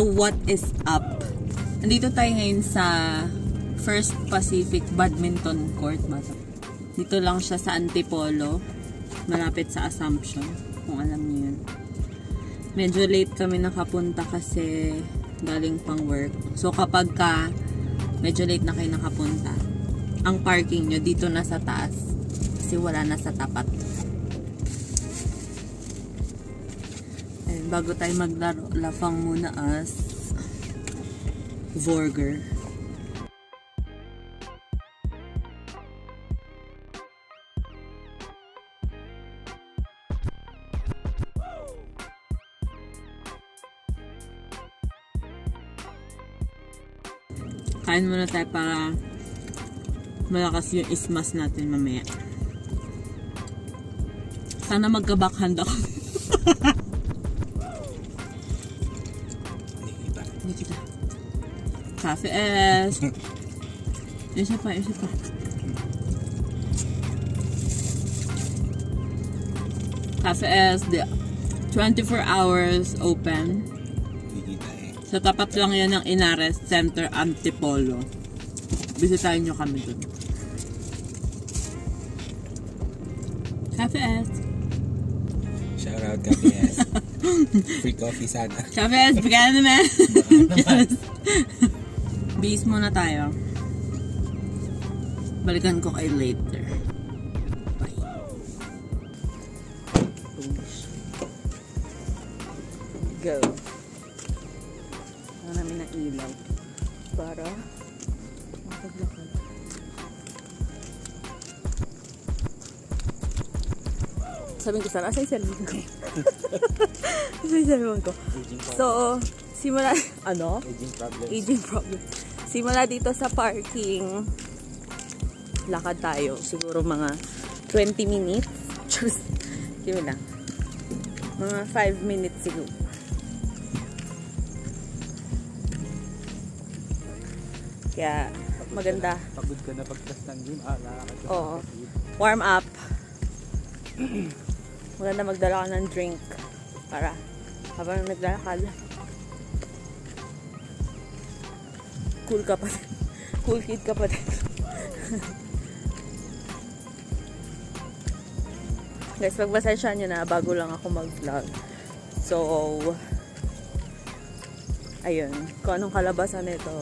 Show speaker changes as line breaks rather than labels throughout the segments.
So, what is up? Nandito tayo ngayon sa First Pacific Badminton Court. Dito lang siya sa Antipolo. Malapit sa Assumption. Kung alam niyo yun. Medyo late kami nakapunta kasi galing pang work. So, kapag medyo late na kayo nakapunta, ang parking nyo dito na sa taas. Kasi wala na sa tapat. Bago tayo maglaro, lafang muna as Vorger. Kain muna tayo para malakas yung ismas natin mamaya. Sana magka-backhand ako. Kita. Cafe S. Isa pa. Cafe S, 24 hours open. Sa tapat lang yan ng Inares Center, Antipolo. Bisitahin nyo kami dun. Cafe S.
Shout out Cafe S. Free coffee sana.
Cafe S, bigyan naman. Bis muna tayo. Balikan ko kayo later. Bye. Go. Ang namin ng ilaw. Para makaglakad. Sabihin ko sana, asa yung cellphone ko? Asa yung cellphone ko? So, simula, ano? Aging problem. Simula dito sa parking, lakad tayo. Siguro mga 20 minutes. Just, give me lang. Mga 5 minutes siguro. Kaya, maganda.
Pagod ka na pagtas ng gym.
Oo. Warm up. Maganda magdala ka ng drink para habang naglalakad cool ka pa din. Cool kid ka pa din. Guys, pagpasensya nyo na, bago lang ako mag-vlog. So, ayun. Kung anong kalabasan nito,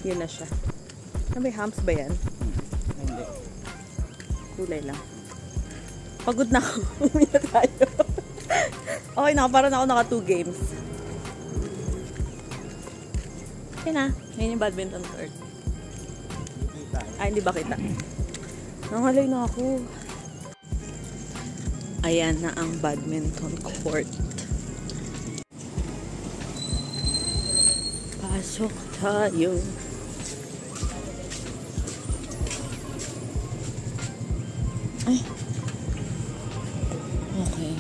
yun na siya. May humps ba yan?
Hindi.
Kulay lang. Pagod na ako. Umiya tayo. Okay na, parang ako naka 2 games. Okay na. Ngayon yung badminton court. Ay, hindi ba kita? Nangalay na ako. Ayan na ang badminton court. Pasok tayo. Ay. Okay.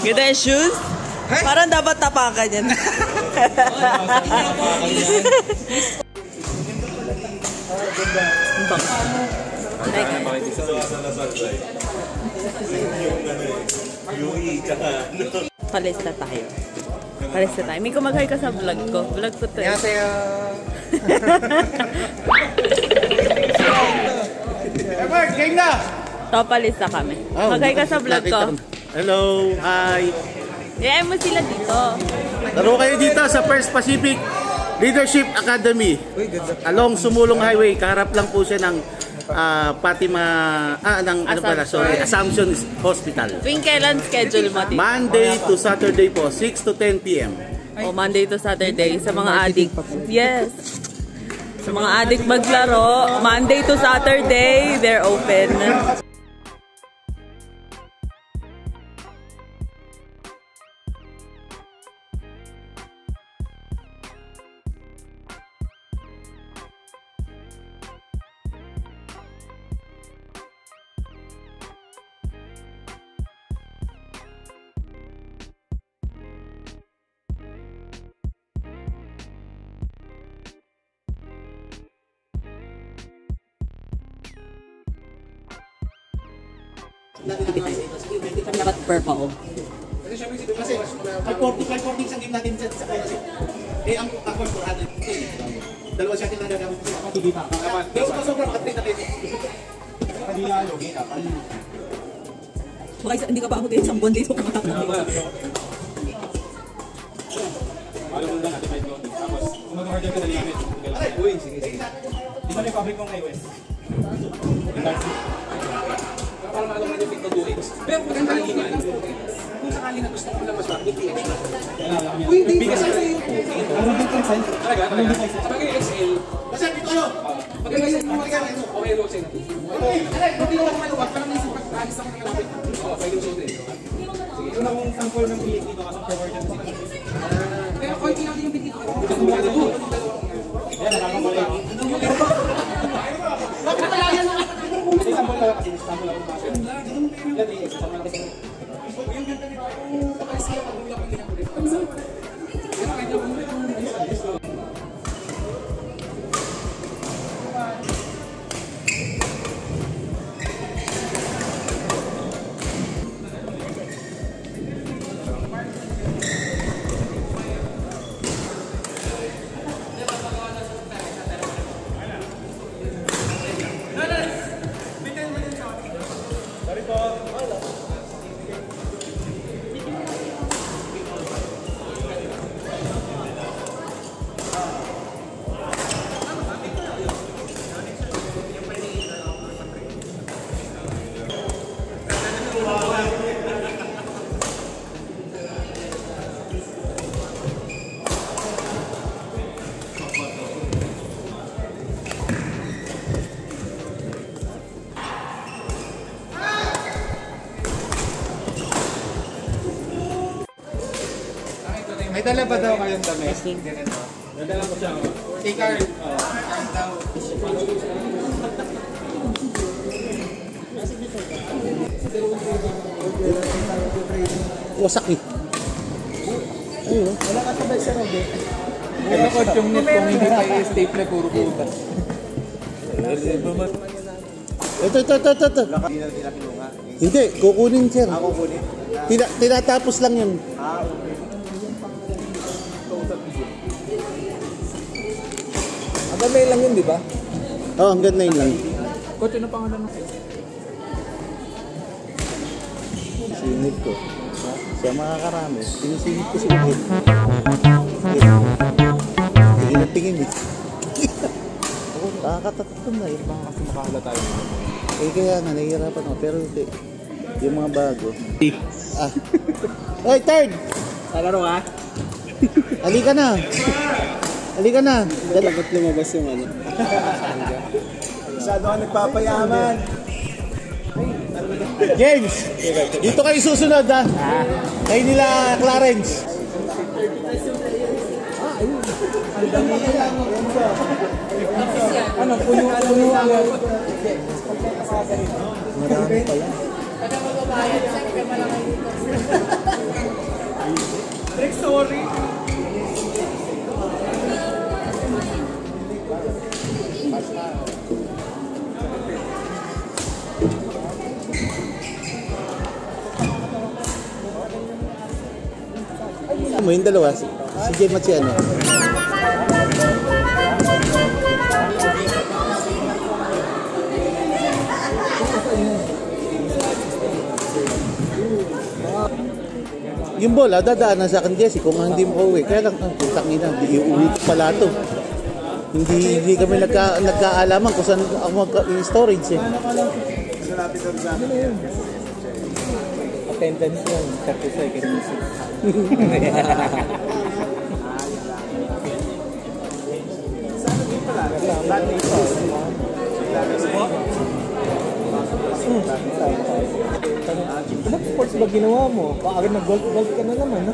Ganda yung shoes? Hey? Parang dapat tapakan yan. Palis na tayo. May kumagay ka sa vlog ko. Vlog ko to.
Annyeonghaseyo. Edward, game na!
So, palis na kami. Magay ka sa vlog ko.
Hello, hi.
I-em mo sila dito.
Laro kayo dito sa First Pacific Leadership Academy. Along Sumulong Highway, kaharap lang po siya ng Assumption Hospital.
Tuwing kailan schedule mo dito?
Monday to Saturday po, 6 to 10 p.m.
O, Monday to Saturday sa mga addict. Yes. Sa mga addict maglaro, Monday to Saturday, they're open. Dapat purple.
Kasi, may 40 sa game natin sa kasi. Eh, ang takot 400. Dalawa siya tinagagamit ko. Hindi pa. Pero sobrang katrin na kayo. Kanina, yogi ka.
Baka hindi ka pa abutin isang buwan dito kumakakot.
Alam mo na natin may floating. Tapos, kung mag-order ka na gamit, uy, sige. Di ba may fabric mong kay West? Parang alam mo yung fit na 2X. Pero kung sakali na gusto ko lang mas bakit 2X na. Uy, hindi ka sa iyo. Talaga? Sa bagay XL.
Kasi dito kayo.
Magkakasin mo magkakasin mo. Okay, low sa'yo natin. Hindi ko ako maluwag. Parang may sukat. Alis ako ng kalapit. Oo, pwede yung suot eh. Sige, ito na kung sample ng pilit dito kasi forward na si pero kung pinakita yung pilit dito. Ito mo ganda doon. Yan, nakakamali ako. Bakit talaga na? Kasi sample tayo kasi. Sample ako kasi. Yan, eh. Sample kasi. Yung ganda nito. Pakalis kayo pag umiyak ang ginakulit. Yan, kahit yung may dala ba daw kayong dami? Nadala ko siya. Si Carl. Carl daw.
Wasak eh. Ayun.
Wala ka sabay sa robe. Kaya ko yung net kung hindi pa i-staple puro butas.
Ito. Hindi, kukunin sir.
Kukunin?
Tinatapos lang yun.
Hanggang may lang yun, di ba?
Oo, hanggang 9 lang.
Coach, ano pangalan mo?
Sinip ko. Sa mga karami, sinisinip ko si Uhit. Tingin na tingin eh. Ako, nakakatatatun na yun.
Baka kasi makahala tayo.
Eh kaya nga, nahihirapan ako. Pero hindi. Yung mga bago. Ah. Oy, third!
Alaro ka?
Halika na! Halika na!
Dapat lumabas yung ano. Masyado ka nagpapayaman.
James! Dito kayo susunod ha! Kayo nila Clarence.
Ano, puno ang
Marami pala.
Rick, sorry.
Mo yung dalawa, si James at si ano. Yung bola, dadaanan sa akin Jesse kung hindi mo uwi. Kaya lang, putang ina, hindi iuwi ko pala ito. Hindi kami nagkaalaman kung saan ako mag-storage eh.
Attendance lang, 30 seconds. Ano sports ba ginawa mo? Baka nag-golf ka na naman, no?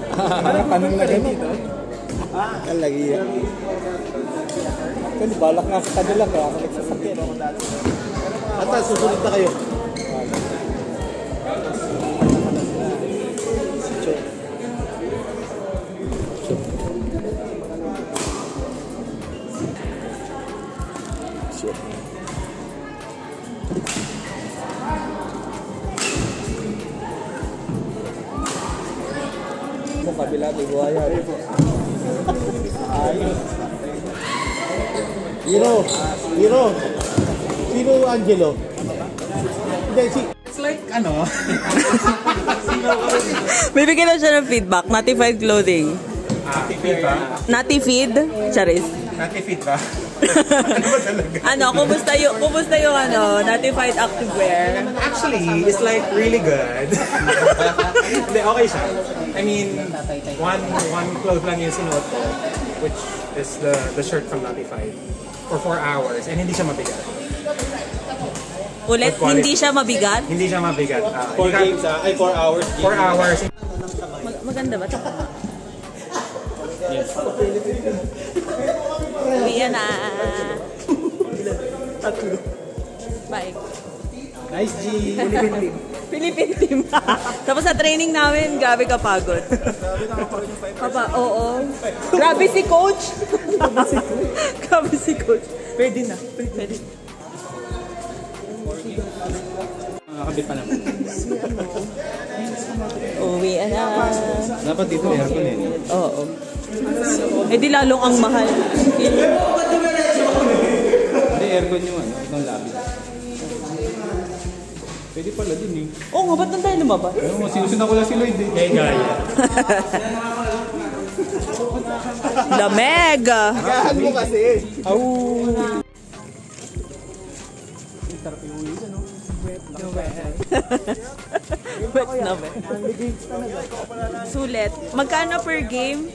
Tanong na ganito.
Alagi yan.
Kasi balak nga sa kanila kaya ako nagsasakyan.
Ata, susunod na kayo. Hero. Sino Angelo? Hindi,
It's like, ano?
Bibigyan na siya ng feedback. Notified clothing.
Feed ba?
Nati feed? Charis.
Feed ba?
Kumusta yung notified activewear?
Actually, it's like really good. Hindi, okay siya. I mean, one cloth lang yung sinuot ko, which is the shirt from Notified for 4 hours, and hindi siya mabigat.
Ulit, hindi siya mabigat?
Hindi siya mabigat.
4 games, 4 hours.
4 hours.
Maganda ba? Yes. Uwi na. Bye.
Nice, G.
Philippine team. Tapos sa training namin, grabe ka pagod. Oo. Grabe si coach. Grabe si coach. Pwede na. Pwede.
Nakakabit pa naman.
Uwi na.
Dapat dito aircon eh.
Oo. Di lalong ang mahal.
Hindi, aircon yung itong labi. Pwede pala din eh.
Oo nga, ba't nang tayo lumabas?
Sinusunod ko lang si Lloyd eh. Gaya.
Lameg!
Gahan mo kasi.
Wet na ba? Sulit. Magkano per game?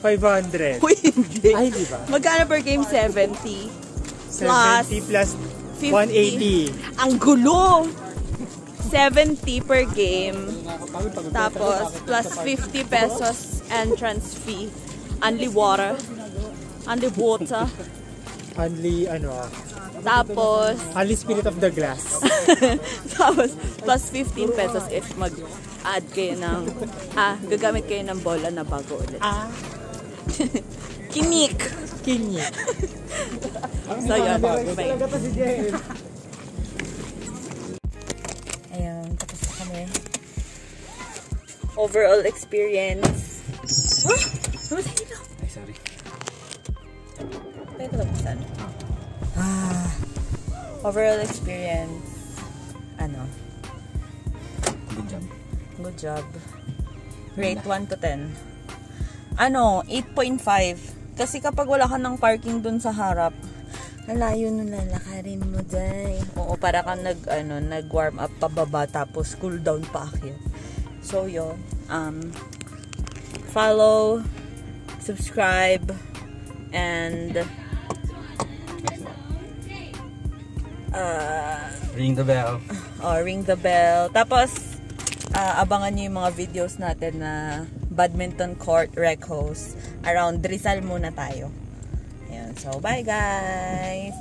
500.
Uy, hindi.
Ay, di ba?
Magkano per game? 70.
70 plus 180.
Ang gulo! 70 per game. Tapos, plus 50 pesos entrance fee. Only water. Only water.
Only,
Tapos,
only spirit of the glass.
tapos, plus 15 pesos if mag-add kayo ng, gagamit kayo ng bola na bago ulit. Kinik!
Kinyik.
So, yun. Bye. Ayan, tapos na kami. Overall experience.
Ay, sorry.
Pwede ko tapusan. Overall experience.
Good job.
Good job. Rate 1 to 10. 8.5. Kasi kapag wala ka ng parking dun sa harap, nalayo nung lalakarin mo, day. Oo, para ka nag-warm up pababa, tapos cool down pa akyat. So, yun. Follow, subscribe, and
Ring the bell.
Ring the bell. Tapos, abangan nyo yung mga videos natin na badminton court rec host. Around Rizal muna tayo. Ayan. So, bye guys!